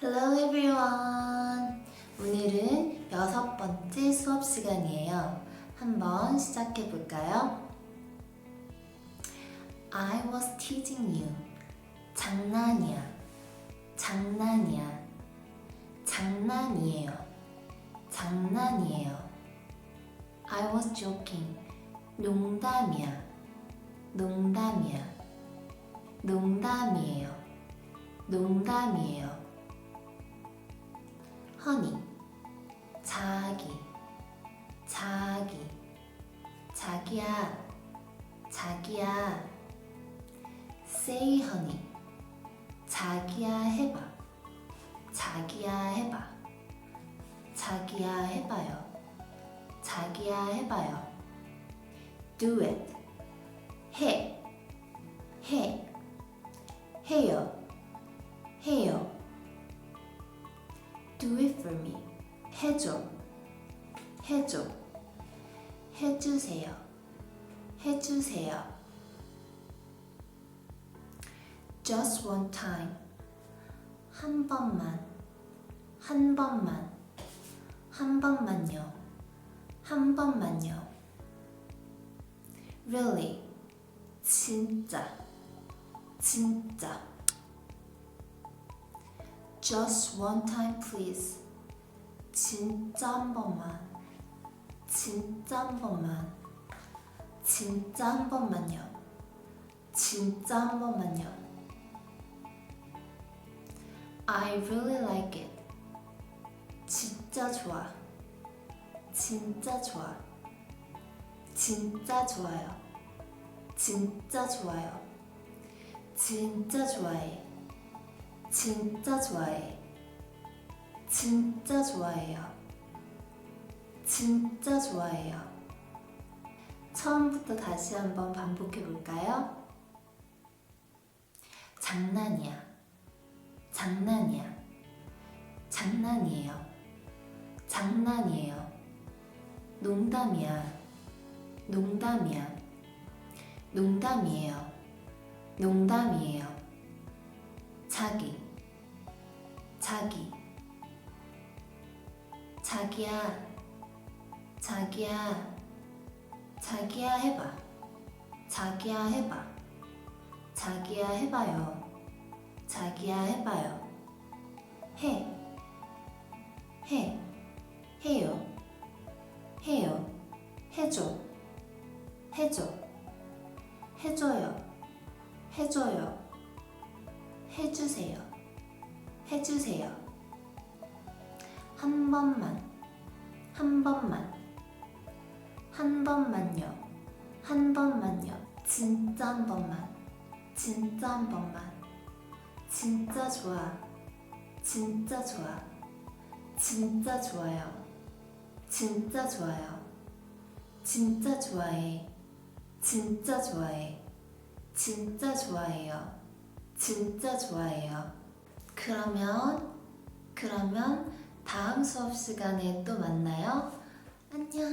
Hello everyone! 오늘은 6번째 수업 시간이에요. 한번 시작해 볼까요? I was teasing you. 장난이야. 장난이야. 장난이에요. 장난이에요. I was joking. 농담이야. 농담이야. 농담이에요. 농담이에요. honey, 자기, 자기, 자기야, 자기야. say honey, 자기야 해봐, 자기야 해봐, 자기야 해봐요, 자기야 해봐요. do it, 해, 해, 해요, 해요. do it for me, 해줘, 해줘, 해주세요, 해주세요. just one time, 한 번만, 한 번만, 한 번만요, 한 번만요. really, 진짜, 진짜. just one time please, 진짜 한 번만, 진짜 한 번만, 진짜 한 번만요, 진짜 한 번만요. I really like it, 진짜 좋아, 진짜 좋아, 진짜 좋아요, 진짜 좋아요, 진짜 좋아해, 진짜 좋아해, 진짜 좋아해요, 진짜 좋아해요. 처음부터 다시 한번 반복해 볼까요? 장난이야, 장난이야, 장난이에요, 장난이에요. 농담이야, 농담이야, 농담이에요, 농담이에요. 자기, 자기, 자기야, 자기야, 자기야 해봐, 자기야 해봐, 자기야 해봐요, 자기야 해봐요. 해, 해, 해요, 해요, 해줘, 해줘, 해줘요, 해줘요. 해주세요, 해주세요. 한 번만, 한 번만, 한 번만요, 한 번만요. 진짜 한 번만, 진짜 한 번만. 진짜 좋아, 진짜 좋아, 진짜 좋아요, 진짜 좋아요, 진짜 좋아해, 진짜 좋아해, 진짜 좋아해요, 진짜 좋아해요. 그러면 다음 수업 시간에 또 만나요. 안녕.